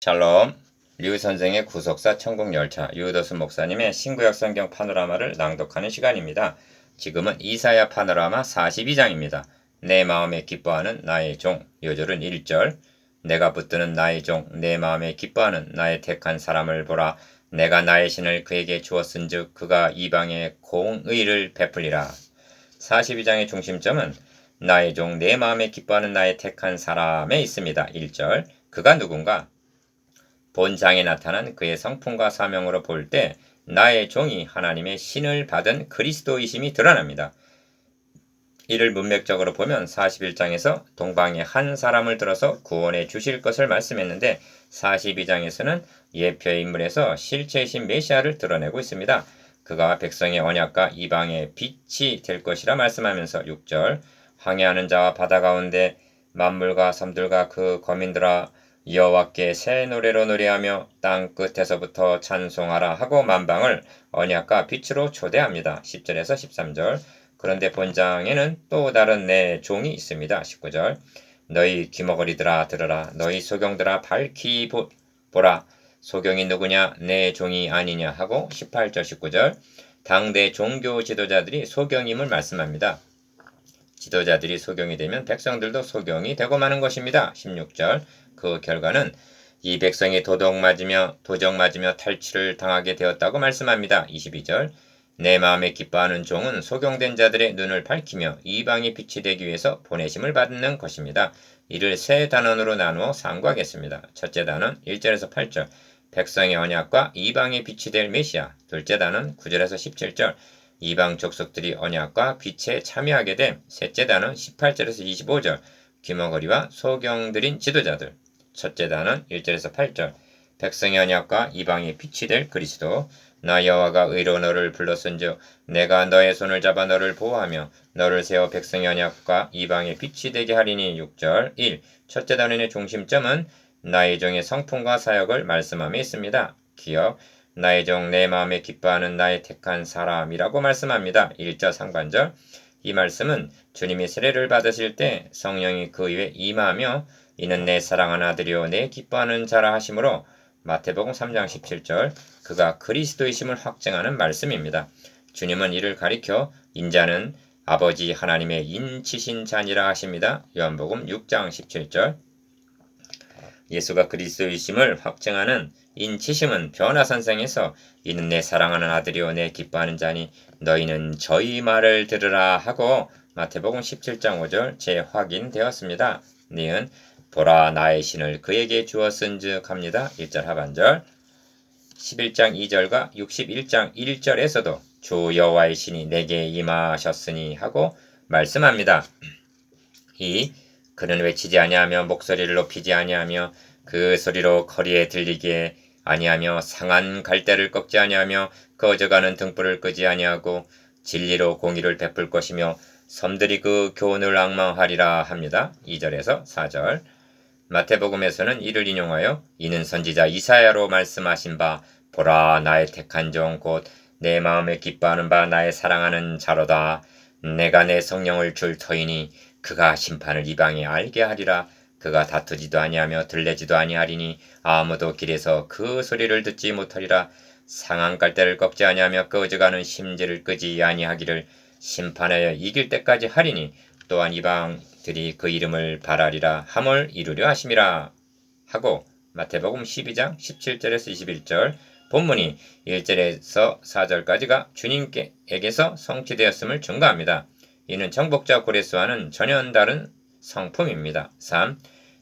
샬롬, 류 선생의 구속사 천국열차, 유도수 목사님의 신구약 성경 파노라마를 낭독하는 시간입니다. 지금은 이사야 파노라마 42장입니다. 내 마음에 기뻐하는 나의 종, 요절은 1절. 내가 붙드는 나의 종, 내 마음에 기뻐하는 나의 택한 사람을 보라. 내가 나의 신을 그에게 주었은즉 그가 이방에 공의를 베풀리라. 42장의 중심점은 나의 종, 내 마음에 기뻐하는 나의 택한 사람에 있습니다. 1절. 그가 누군가? 본장에 나타난 그의 성품과 사명으로 볼 때 나의 종이 하나님의 신을 받은 그리스도이심이 드러납니다. 이를 문맥적으로 보면 41장에서 동방의 한 사람을 들어서 구원해 주실 것을 말씀했는데 42장에서는 예표의 인물에서 실체이신 메시아를 드러내고 있습니다. 그가 백성의 언약과 이방의 빛이 될 것이라 말씀하면서 6절 항해하는 자와 바다 가운데 만물과 섬들과 그 거민들아 여호와께 새 노래로 노래하며 땅 끝에서부터 찬송하라 하고 만방을 언약과 빛으로 초대합니다. 10절에서 13절. 그런데 본장에는 또 다른 내 종이 있습니다. 19절. 너희 귀머거리들아 들으라. 너희 소경들아 밝히 보라. 소경이 누구냐? 내 종이 아니냐 하고 18절 19절. 당대 종교 지도자들이 소경임을 말씀합니다. 지도자들이 소경이 되면 백성들도 소경이 되고 마는 것입니다. 16절. 그 결과는 이 백성이 도적 맞으며 탈취를 당하게 되었다고 말씀합니다. 22절. 내 마음에 기뻐하는 종은 소경된 자들의 눈을 밝히며 이방의 빛이 되기 위해서 보내심을 받는 것입니다. 이를 세 단원으로 나누어 상고하겠습니다. 첫째 단원 1절에서 8절. 백성의 언약과 이방의 빛이 될 메시아. 둘째 단원 9절에서 17절. 이방 족속들이 언약과 빛에 참여하게 됨. 셋째 단원 18절에서 25절. 귀머거리와 소경들인 지도자들. 첫째 단원 1절에서 8절. 백성의 언약과 이방의 빛이 될 그리스도. 나 여호와가 의로 너를 불렀은즉 내가 너의 손을 잡아 너를 보호하며 너를 세워 백성의 언약과 이방의 빛이 되게 하리니. 6절 1. 첫째 단원의 중심점은 나의 종의 성품과 사역을 말씀함에 있습니다. 기억. 나의 종 내 마음에 기뻐하는 나의 택한 사람이라고 말씀합니다. 1절 상반절. 이 말씀은 주님이 세례를 받으실 때 성령이 그 위에 임하며 이는 내 사랑하는 아들이요 내 기뻐하는 자라 하심으로 마태복음 3장 17절 그가 그리스도이심을 확증하는 말씀입니다. 주님은 이를 가리켜 인자는 아버지 하나님의 인치신 자니라 하십니다. 요한복음 6장 17절. 예수가 그리스도이심을 확증하는 인치심은 변화산상에서 이는 내 사랑하는 아들이요 내 기뻐하는 자니 너희는 저희 말을 들으라 하고 마태복음 17장 5절 재확인되었습니다. 니은 보라 나의 신을 그에게 주었은즉 합니다. 1절 하반절. 11장 2절과 61장 1절에서도 주 여호와의 신이 내게 임하셨으니 하고 말씀합니다. 그는 외치지 아니하며 목소리를 높이지 아니하며 그 소리로 거리에 들리게 아니하며 상한 갈대를 꺾지 아니하며 꺼져가는 등불을 끄지 아니하고 진리로 공의를 베풀 것이며 섬들이 그 교훈을 앙망하리라 합니다. 2절에서 4절. 마태복음에서는 이를 인용하여 이는 선지자 이사야로 말씀하신 바 보라 나의 택한 종 곧 내 마음에 기뻐하는 바 나의 사랑하는 자로다. 내가 내 성령을 줄 터이니 그가 심판을 이방에 알게 하리라. 그가 다투지도 아니하며 들레지도 아니하리니 아무도 길에서 그 소리를 듣지 못하리라. 상한 갈대를 꺾지 아니하며 꺼져가는 심지를 끄지 아니하기를 심판하여 이길 때까지 하리니 또한 이방들이 그 이름을 바라리라 함을 이루려 하심이라 하고 마태복음 12장 17절에서 21절. 본문이 1절에서 4절까지가 주님께에게서 성취되었음을 증거합니다. 이는 정복자 고레스와는 전혀 다른 성품입니다. 3.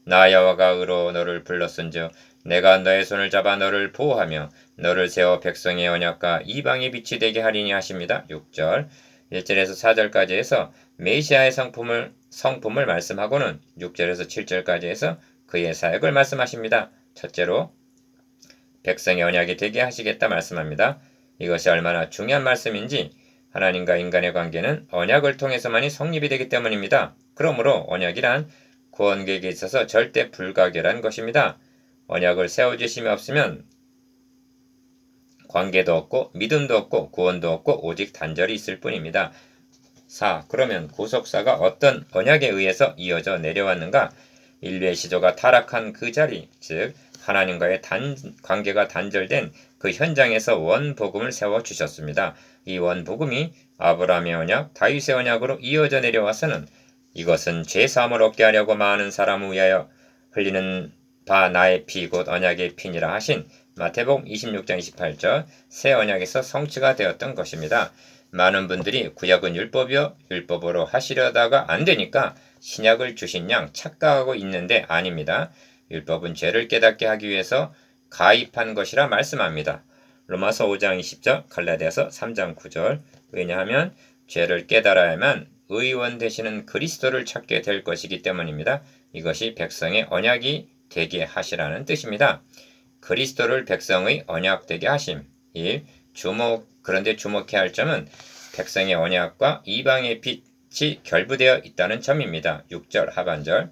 나 여호와가 의로 너를 불렀은즉 내가 너의 손을 잡아 너를 보호하며 너를 세워 백성의 언약과 이방의 빛이 되게 하리니 하십니다. 6절. 1절에서 4절까지 해서 메시아의 성품을 말씀하고는 6절에서 7절까지 해서 그의 사역을 말씀하십니다. 첫째로 백성의 언약이 되게 하시겠다 말씀합니다. 이것이 얼마나 중요한 말씀인지 하나님과 인간의 관계는 언약을 통해서만이 성립이 되기 때문입니다. 그러므로 언약이란 구원 계획에 있어서 절대 불가결한 것입니다. 언약을 세워주심이 없으면 관계도 없고 믿음도 없고 구원도 없고 오직 단절이 있을 뿐입니다. 4. 그러면 구속사가 어떤 언약에 의해서 이어져 내려왔는가? 인류의 시조가 타락한 그 자리, 즉 하나님과의 관계가 단절된 그 현장에서 원복음을 세워주셨습니다. 이 원복음이 아브라함의 언약, 다윗의 언약으로 이어져 내려와서는 이것은 죄사함을 얻게 하려고 많은 사람을 위하여 흘리는 바 나의 피 곧 언약의 피니라 하신 마태복음 26장 28절 새 언약에서 성취가 되었던 것입니다. 많은 분들이 구약은 율법이요 율법으로 하시려다가 안 되니까 신약을 주신 양 착각하고 있는데 아닙니다. 율법은 죄를 깨닫게 하기 위해서 가입한 것이라 말씀합니다. 로마서 5장 20절 갈라디아서 3장 9절 왜냐하면 죄를 깨달아야만 의원 되시는 그리스도를 찾게 될 것이기 때문입니다. 이것이 백성의 언약이 되게 하시라는 뜻입니다. 그리스도를 백성의 언약 되게 하심. 1. 그런데 주목해야 할 점은 백성의 언약과 이방의 빛이 결부되어 있다는 점입니다. 6절 하반절.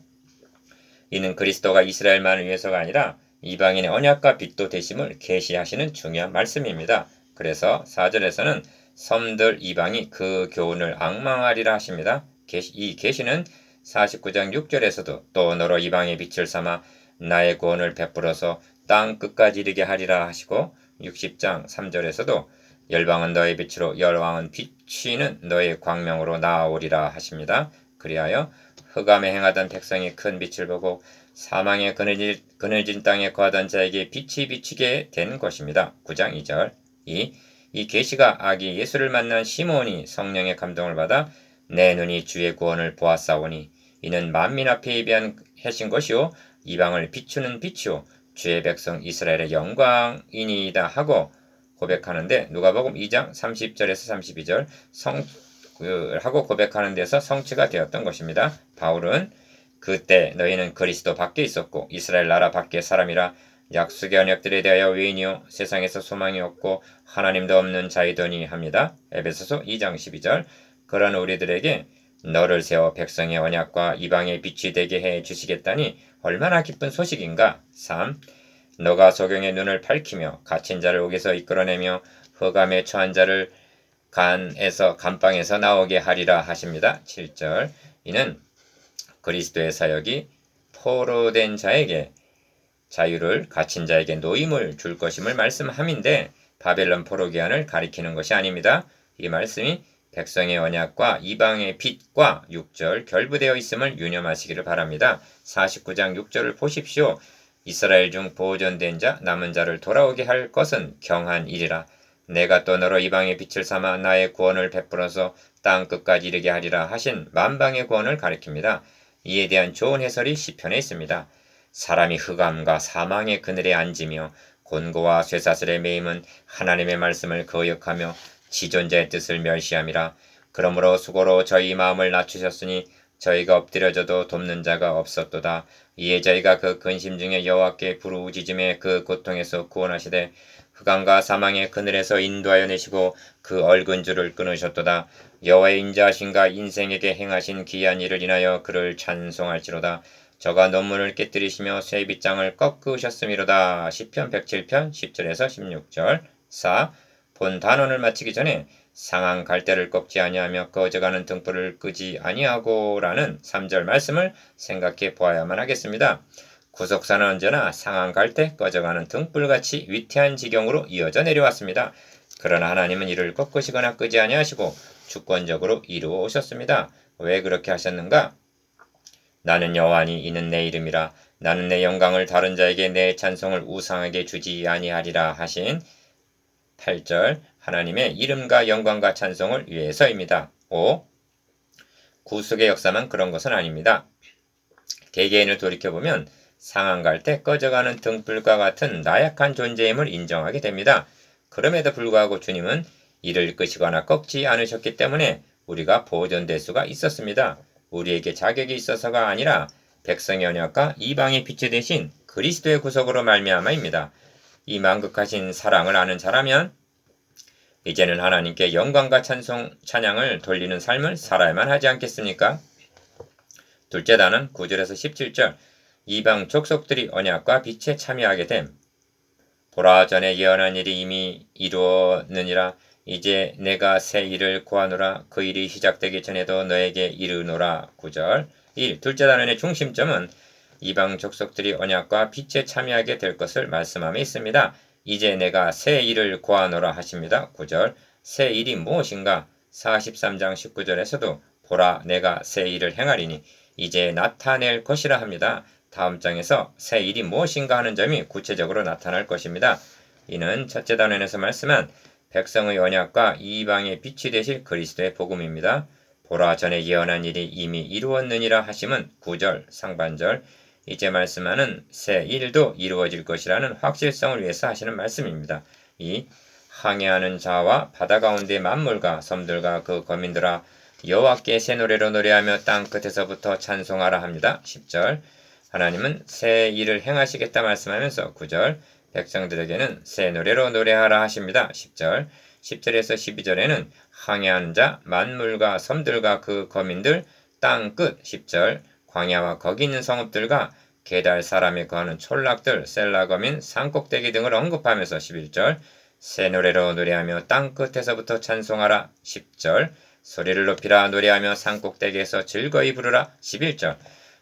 이는 그리스도가 이스라엘만을 위해서가 아니라 이방인의 언약과 빛도 되심을 계시하시는 중요한 말씀입니다. 그래서 4절에서는 섬들 이방이 그 교훈을 앙망하리라 하십니다. 이 계시는 49장 6절에서도 또 너로 이방의 빛을 삼아 나의 구원을 베풀어서 땅 끝까지 이르게 하리라 하시고 60장 3절에서도 열방은 너의 빛으로 열왕은 비치는 너의 광명으로 나아오리라 하십니다. 그리하여 흑암에 행하던 백성이 큰 빛을 보고 사망의 그늘진 땅에 거하던 자에게 빛이 비치게 된 것입니다. 9장 2절 이 계시가 아기 예수를 만난 시몬이 성령의 감동을 받아 내 눈이 주의 구원을 보았사오니 이는 만민 앞에 예비한 하신 것이요 이방을 비추는 빛이요 주의 백성 이스라엘의 영광이니이다 하고 고백하는데 누가복음 2장 30절에서 32절 하고 고백하는 데서 성취가 되었던 것입니다. 바울은 그때 너희는 그리스도 밖에 있었고 이스라엘 나라 밖에 사람이라 약속의 언약들에 대하여 외인이요 세상에서 소망이 없고 하나님도 없는 자이더니 합니다. 에베소서 2장 12절 그런 우리들에게 너를 세워 백성의 언약과 이방의 빛이 되게 해 주시겠다니 얼마나 기쁜 소식인가. 3. 너가 소경의 눈을 밝히며 갇힌 자를 옥에서 이끌어내며 흑암에 처한 자를 감방에서 나오게 하리라 하십니다. 7절 이는 그리스도의 사역이 포로된 자에게 자유를 갇힌 자에게 노임을 줄 것임을 말씀함인데 바벨론 포로기한을 가리키는 것이 아닙니다. 이 말씀이 백성의 언약과 이방의 빛과 6절 결부되어 있음을 유념하시기를 바랍니다. 49장 6절을 보십시오. 이스라엘 중 보존된 자 남은 자를 돌아오게 할 것은 경한 일이라. 내가 또 너로 이방의 빛을 삼아 나의 구원을 베풀어서 땅 끝까지 이르게 하리라 하신 만방의 구원을 가리킵니다. 이에 대한 좋은 해설이 시편에 있습니다. 사람이 흑암과 사망의 그늘에 앉으며 곤고와 쇠사슬에 매임은 하나님의 말씀을 거역하며 지존자의 뜻을 멸시함이라. 그러므로 수고로 저희 마음을 낮추셨으니 저희가 엎드려져도 돕는 자가 없었도다. 이에 저희가 그 근심 중에 여호와께 부르짖음에 그 고통에서 구원하시되 흑암과 사망의 그늘에서 인도하여 내시고 그 얼근 줄을 끊으셨도다. 여호와의 인자하신가 인생에게 행하신 기이한 일을 인하여 그를 찬송할지로다. 저가 논문을 깨뜨리시며 새 빗장을 꺾으셨음이로다. 시편 107편 10절에서 16절 4. 본 단원을 마치기 전에 상한 갈대를 꺾지 아니하며 꺼져가는 등불을 끄지 아니하고 라는 3절 말씀을 생각해 보아야만 하겠습니다. 구속사는 언제나 상한 갈대 꺼져가는 등불같이 위태한 지경으로 이어져 내려왔습니다. 그러나 하나님은 이를 꺾으시거나 끄지 아니하시고 주권적으로 이루어 오셨습니다. 왜 그렇게 하셨는가? 나는 여호와니 이는 내 이름이라. 나는 내 영광을 다른 자에게 내 찬송을 우상에게 주지 아니하리라 하신 8절 하나님의 이름과 영광과 찬송을 위해서입니다. 5. 구속의 역사만 그런 것은 아닙니다. 개개인을 돌이켜보면 상한 갈대 꺼져가는 등불과 같은 나약한 존재임을 인정하게 됩니다. 그럼에도 불구하고 주님은 이를 끄시거나 꺾지 않으셨기 때문에 우리가 보존될 수가 있었습니다. 우리에게 자격이 있어서가 아니라 백성의 언약과 이방의 빛이 되신 그리스도의 구속으로 말미암아입니다. 이 만극하신 사랑을 아는 자라면 이제는 하나님께 영광과 찬양을 돌리는 삶을 살아야만 하지 않겠습니까? 둘째 단은 9절에서 17절 이방 족속들이 언약과 빛에 참여하게 됨. 보라 전에 예언한 일이 이미 이루었느니라. 이제 내가 새 일을 구하노라. 그 일이 시작되기 전에도 너에게 이르노라. 9절 1. 둘째 단원의 중심점은 이방 족속들이 언약과 빛에 참여하게 될 것을 말씀함에 있습니다. 이제 내가 새 일을 고하노라 하십니다. 9절. 새 일이 무엇인가? 43장 19절에서도 보라 내가 새 일을 행하리니 이제 나타낼 것이라 합니다. 다음 장에서 새 일이 무엇인가 하는 점이 구체적으로 나타날 것입니다. 이는 첫째 단원에서 말씀한 백성의 언약과 이방의 빛이 되실 그리스도의 복음입니다. 보라 전에 예언한 일이 이미 이루었느니라 하심은 9절 상반절 이제 말씀하는 새 일도 이루어질 것이라는 확실성을 위해서 하시는 말씀입니다. 이 항해하는 자와 바다 가운데 만물과 섬들과 그 거민들아 여호와께 새 노래로 노래하며 땅 끝에서부터 찬송하라 합니다. 10절 하나님은 새 일을 행하시겠다 말씀하면서 9절 백성들에게는 새 노래로 노래하라 하십니다. 10절 10절에서 12절에는 항해하는 자 만물과 섬들과 그 거민들 땅 끝 10절 광야와 거기 있는 성읍들과 게달 사람이 거하는 촌락들 셀라거민 산꼭대기 등을 언급하면서 11절 새 노래로 노래하며 땅 끝에서부터 찬송하라 10절 소리를 높이라 노래하며 산꼭대기에서 즐거이 부르라 11절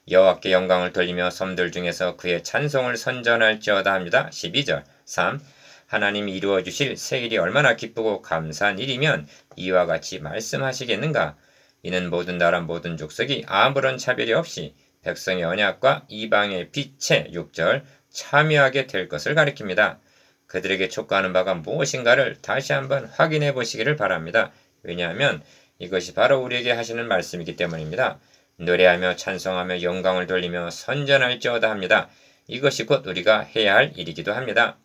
여호와께 영광을 돌리며 섬들 중에서 그의 찬송을 선전할지어다 합니다. 12절 3. 하나님이 이루어 주실 새 일이 얼마나 기쁘고 감사한 일이면 이와 같이 말씀하시겠는가? 이는 모든 나라 모든 족속이 아무런 차별이 없이 백성의 언약과 이방의 빛에 6절 참여하게 될 것을 가리킵니다. 그들에게 촉구하는 바가 무엇인가를 다시 한번 확인해 보시기를 바랍니다. 왜냐하면 이것이 바로 우리에게 하시는 말씀이기 때문입니다. 노래하며 찬송하며 영광을 돌리며 선전할지어다 합니다. 이것이 곧 우리가 해야 할 일이기도 합니다.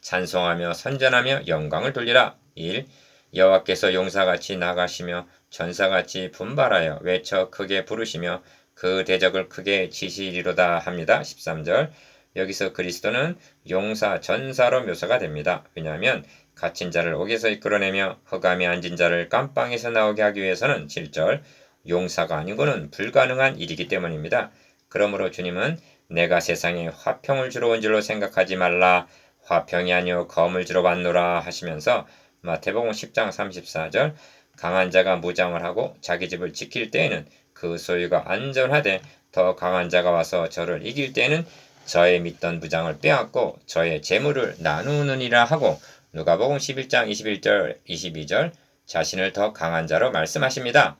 찬송하며 선전하며 영광을 돌리라. 1. 여호와께서 용사같이 나가시며 전사같이 분발하여 외쳐 크게 부르시며 그 대적을 크게 치시리로다 합니다. 13절 여기서 그리스도는 용사 전사로 묘사가 됩니다. 왜냐하면 갇힌 자를 옥에서 이끌어내며 흑암에 앉은 자를 깜빵에서 나오게 하기 위해서는 7절 용사가 아니고는 불가능한 일이기 때문입니다. 그러므로 주님은 내가 세상에 화평을 주러 온 줄로 생각하지 말라. 화평이 아니요 검을 주러 왔노라 하시면서 마태복음 10장 34절 강한 자가 무장을 하고 자기 집을 지킬 때에는 그 소유가 안전하되 더 강한 자가 와서 저를 이길 때에는 저의 믿던 무장을 빼앗고 저의 재물을 나누느니라 하고 누가복음 11장 21절 22절 자신을 더 강한 자로 말씀하십니다.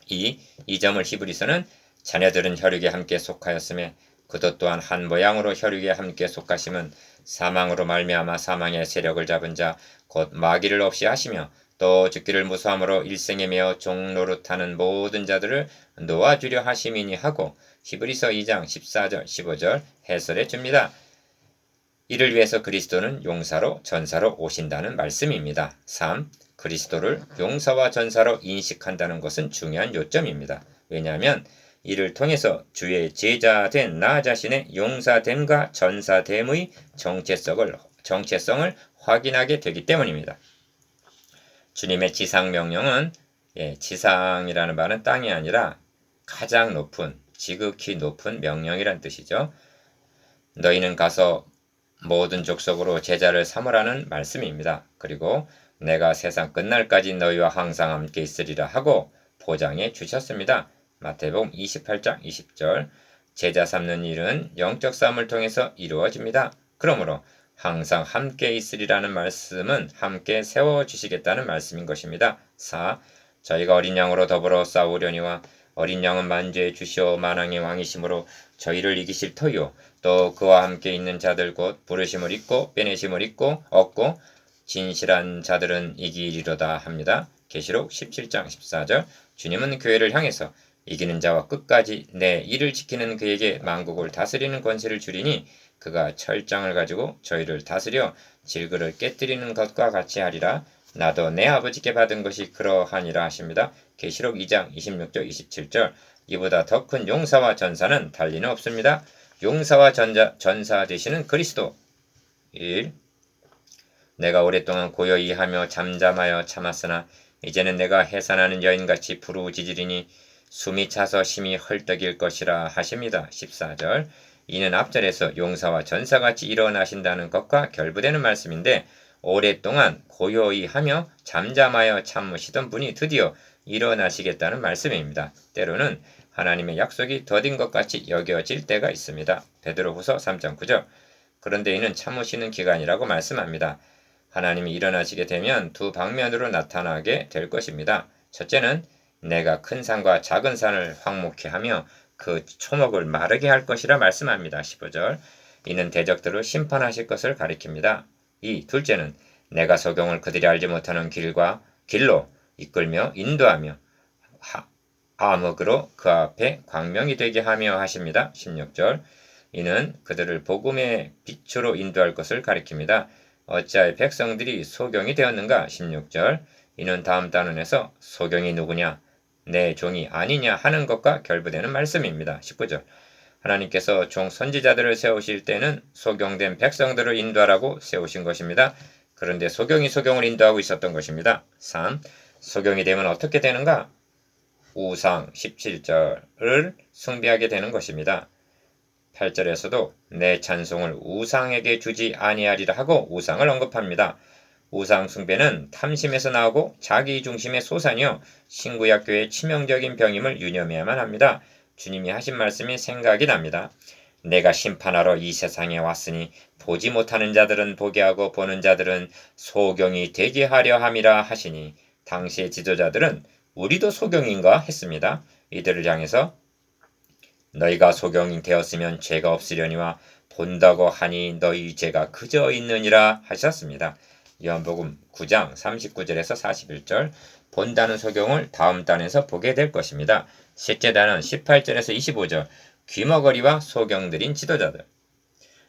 이 점을 히브리서는 자녀들은 혈육에 함께 속하였으며 그도 또한 한 모양으로 혈육에 함께 속하심은 사망으로 말미암아 사망의 세력을 잡은 자 곧 마귀를 없이 하시며 또 죽기를 무수함으로 일생에 매어 종노릇하는 모든 자들을 놓아주려 하심이니 하고 히브리서 2장 14절 15절 해설해 줍니다. 이를 위해서 그리스도는 용사로 전사로 오신다는 말씀입니다. 3. 그리스도를 용사와 전사로 인식한다는 것은 중요한 요점입니다. 왜냐하면 이를 통해서 주의 제자된 나 자신의 용사됨과 전사됨의 정체성을 확인하게 되기 때문입니다. 주님의 지상 명령은 지상이라는 말은 땅이 아니라 가장 높은 지극히 높은 명령이란 뜻이죠. 너희는 가서 모든 족속으로 제자를 삼으라는 말씀입니다. 그리고 내가 세상 끝날까지 너희와 항상 함께 있으리라 하고 보장해 주셨습니다. 마태복음 28장 20절 제자 삼는 일은 영적 싸움을 통해서 이루어집니다. 그러므로 항상 함께 있으리라는 말씀은 함께 세워주시겠다는 말씀인 것입니다. 4. 저희가 어린 양으로 더불어 싸우려니와 어린 양은 만주의 주시오 만왕의 왕이심으로 저희를 이기실 터이요 또 그와 함께 있는 자들 곧 부르심을 잊고 빼내심을 얻고 진실한 자들은 이기리로다 합니다. 계시록 17장 14절 주님은 교회를 향해서 이기는 자와 끝까지 내 일을 지키는 그에게 만국을 다스리는 권세를 주리니 그가 철장을 가지고 저희를 다스려 질그를 깨뜨리는 것과 같이 하리라. 나도 내 아버지께 받은 것이 그러하니라 하십니다. 계시록 2장 26절 27절 이보다 더 큰 용사와 전사는 달리는 없습니다. 용사와 전사 되시는 그리스도 1. 내가 오랫동안 고요히 하며 잠잠하여 참았으나 이제는 내가 해산하는 여인같이 부르짖으리니 숨이 차서 심히 헐떡일 것이라 하십니다. 14절 이는 앞절에서 용사와 전사같이 일어나신다는 것과 결부되는 말씀인데 오랫동안 고요히 하며 잠잠하여 참으시던 분이 드디어 일어나시겠다는 말씀입니다. 때로는 하나님의 약속이 더딘 것 같이 여겨질 때가 있습니다. 베드로후서 3.9절. 그런데 이는 참으시는 기간이라고 말씀합니다. 하나님이 일어나시게 되면 두 방면으로 나타나게 될 것입니다. 첫째는 내가 큰 산과 작은 산을 황목케 하며 그 초목을 마르게 할 것이라 말씀합니다. 15절. 이는 대적들을 심판하실 것을 가리킵니다. 둘째는 내가 소경을 그들이 알지 못하는 길로 이끌며 인도하며 암흑으로 그 앞에 광명이 되게 하며 하십니다. 16절. 이는 그들을 복음의 빛으로 인도할 것을 가리킵니다. 어찌하여 백성들이 소경이 되었는가? 16절. 이는 다음 단원에서 소경이 누구냐? 내 종이 아니냐 하는 것과 결부되는 말씀입니다. 19절. 하나님께서 종 선지자들을 세우실 때는 소경된 백성들을 인도하라고 세우신 것입니다. 그런데 소경이 소경을 인도하고 있었던 것입니다. 3. 소경이 되면 어떻게 되는가? 우상 17절을 숭배하게 되는 것입니다. 8절에서도 내 찬송을 우상에게 주지 아니하리라 하고 우상을 언급합니다. 우상 숭배는 탐심에서 나오고 자기 중심의 소산이요 신구약교의 치명적인 병임을 유념해야만 합니다. 주님이 하신 말씀이 생각이 납니다. 내가 심판하러 이 세상에 왔으니 보지 못하는 자들은 보게 하고 보는 자들은 소경이 되게 하려 함이라 하시니 당시의 지도자들은 우리도 소경인가 했습니다. 이들을 향해서 너희가 소경이 되었으면 죄가 없으려니와 본다고 하니 너희 죄가 그저 있느니라 하셨습니다. 요한복음 9장 39절에서 41절. 본다는 소경을 다음 단에서 보게 될 것입니다. 셋째 단은 18절에서 25절. 귀머거리와 소경들인 지도자들.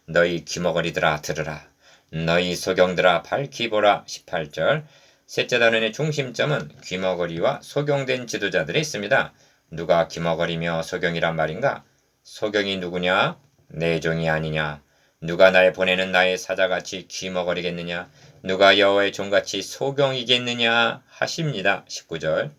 너희 귀머거리들아 들으라. 너희 소경들아 밝히 보라. 18절. 셋째 단원의 중심점은 귀머거리와 소경된 지도자들에 있습니다. 누가 귀머거리며 소경이란 말인가? 소경이 누구냐? 내 종이 아니냐? 누가 날 보내는 나의 사자같이 귀머거리겠느냐? 누가 여호와의 종같이 소경이겠느냐? 하십니다. 19절.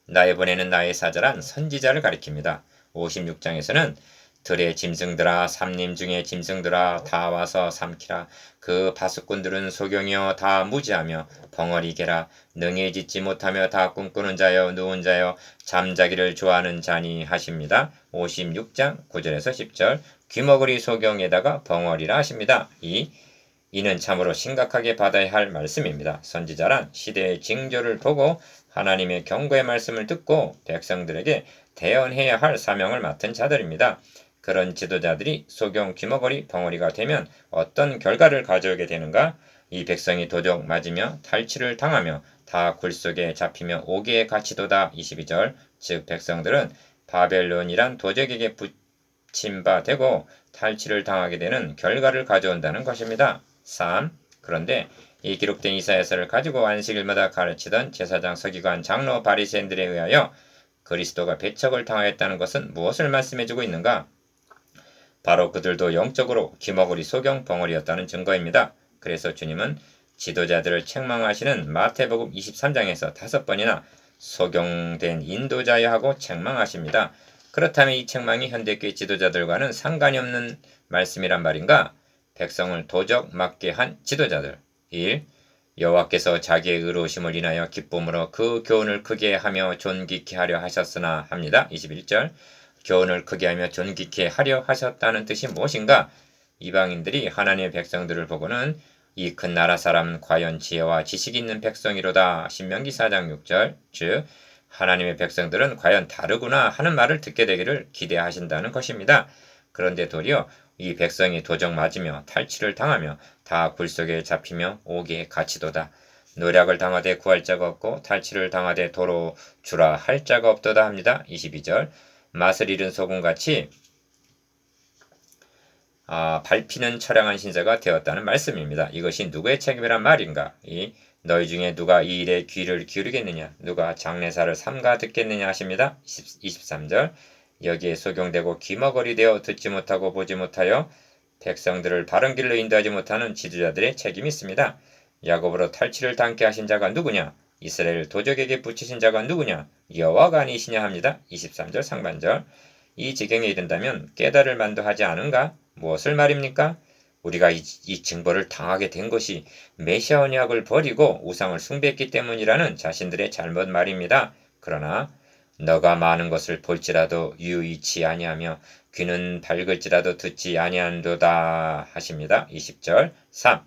나의 보내는 나의 사자란 선지자를 가리킵니다. 56장에서는 들의 짐승들아 삼림 중에 짐승들아 다 와서 삼키라. 그 바수꾼들은 소경이여 다 무지하며 벙어리개라. 능히 짓지 못하며 다 꿈꾸는 자여 누운 자여 잠자기를 좋아하는 자니 하십니다. 56장 9절에서 10절. 귀머거리 소경에다가 벙어리라 하십니다. 이는 참으로 심각하게 받아야 할 말씀입니다. 선지자란 시대의 징조를 보고 하나님의 경고의 말씀을 듣고 백성들에게 대언해야 할 사명을 맡은 자들입니다. 그런 지도자들이 소경, 귀머거리, 벙어리가 되면 어떤 결과를 가져오게 되는가? 이 백성이 도적 맞으며 탈취를 당하며 다 굴속에 잡히며 오기에 갇히도다. 22절. 즉 백성들은 바벨론이란 도적에게 붙임바 되고 탈취를 당하게 되는 결과를 가져온다는 것입니다. 3. 그런데 이 기록된 이사야서를 가지고 안식일마다 가르치던 제사장, 서기관, 장로, 바리새인들에 의하여 그리스도가 배척을 당하였다는 것은 무엇을 말씀해주고 있는가? 바로 그들도 영적으로 귀머거리, 소경, 벙어리였다는 증거입니다. 그래서 주님은 지도자들을 책망하시는 마태복음 23장에서 5번이나 소경된 인도자여 하고 책망하십니다. 그렇다면 이 책망이 현대교회 지도자들과는 상관이 없는 말씀이란 말인가? 백성을 도적 맞게 한 지도자들. 1. 여호와께서 자기의 의로우심을 인하여 기쁨으로 그 교훈을 크게 하며 존귀케 하려 하셨으나 합니다. 21절. 교훈을 크게 하며 존귀케 하려 하셨다는 뜻이 무엇인가? 이방인들이 하나님의 백성들을 보고는 이 큰 나라 사람 과연 지혜와 지식이 있는 백성이로다. 신명기 4장 6절. 즉 하나님의 백성들은 과연 다르구나 하는 말을 듣게 되기를 기대하신다는 것입니다. 그런데 도리어 이 백성이 도적 맞으며 탈취를 당하며 다 굴속에 잡히며 오기에 갇히도다. 노략을 당하되 구할 자가 없고 탈취를 당하되 도로 주라 할 자가 없도다 합니다. 22절. 맛을 잃은 소금같이 밟히는 처량한 신세가 되었다는 말씀입니다. 이것이 누구의 책임이란 말인가? 너희 중에 누가 이 일에 귀를 기울이겠느냐? 누가 장례사를 삼가 듣겠느냐 하십니다. 23절. 여기에 소경되고 귀머거리 되어 듣지 못하고 보지 못하여 백성들을 바른 길로 인도하지 못하는 지도자들의 책임이 있습니다. 야곱으로 탈취를 당케 하신 자가 누구냐? 이스라엘 도적에게 붙이신 자가 누구냐? 여호와가 아니시냐 합니다. 23절 상반절. 이 지경에 이른다면 깨달을 만도 하지 않은가? 무엇을 말입니까? 우리가 이 징벌을 당하게 된 것이 메시아 언약을 버리고 우상을 숭배했기 때문이라는 자신들의 잘못 말입니다. 그러나 너가 많은 것을 볼지라도 유의치 아니하며 귀는 밝을지라도 듣지 아니한도다 하십니다. 20절 3.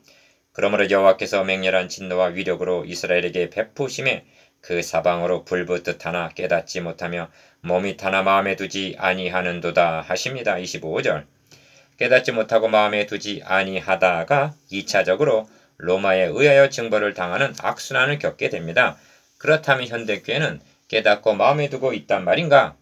그러므로 여호와께서 맹렬한 진노와 위력으로 이스라엘에게 베푸심에 그 사방으로 불붙듯 하나 깨닫지 못하며 몸이 타나 마음에 두지 아니하는도다 하십니다. 25절 깨닫지 못하고 마음에 두지 아니하다가 2차적으로 로마에 의하여 징벌을 당하는 악순환을 겪게 됩니다. 그렇다면 현대교회는 깨닫고 마음에 두고 있단 말인가?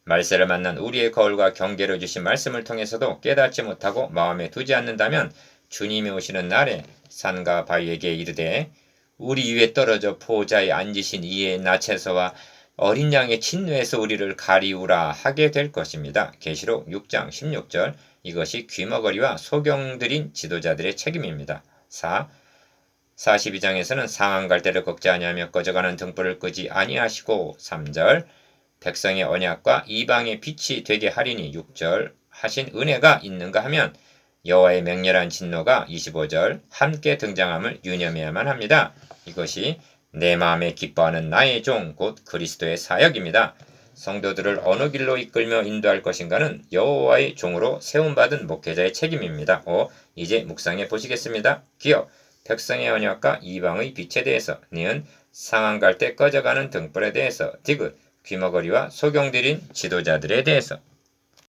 말세를 만난 우리의 거울과 경계를 주신 말씀을 통해서도 깨닫지 못하고 마음에 두지 않는다면 주님이 오시는 날에 산과 바위에게 이르되 우리 위에 떨어져 보좌에 앉으신 이의 나체서와 어린 양의 친누에서 우리를 가리우라 하게 될 것입니다. 계시록 6장 16절 이것이 귀머거리와 소경들인 지도자들의 책임입니다. 4. 42장에서는 상한 갈대를 꺾지 아니하며 꺼져가는 등불을 끄지 아니하시고 3절 백성의 언약과 이방의 빛이 되게 하리니 6절 하신 은혜가 있는가 하면 여호와의 맹렬한 진노가 25절 함께 등장함을 유념해야만 합니다. 이것이 내 마음에 기뻐하는 나의 종 곧 그리스도의 사역입니다. 성도들을 어느 길로 이끌며 인도할 것인가는 여호와의 종으로 세움받은 목회자의 책임입니다. 이제 묵상해 보시겠습니다. 기억 백성의 언약과 이방의 빛에 대해서 니은 상한 갈대 꺼져가는 등불에 대해서 디귿 귀머거리와 소경들인 지도자들에 대해서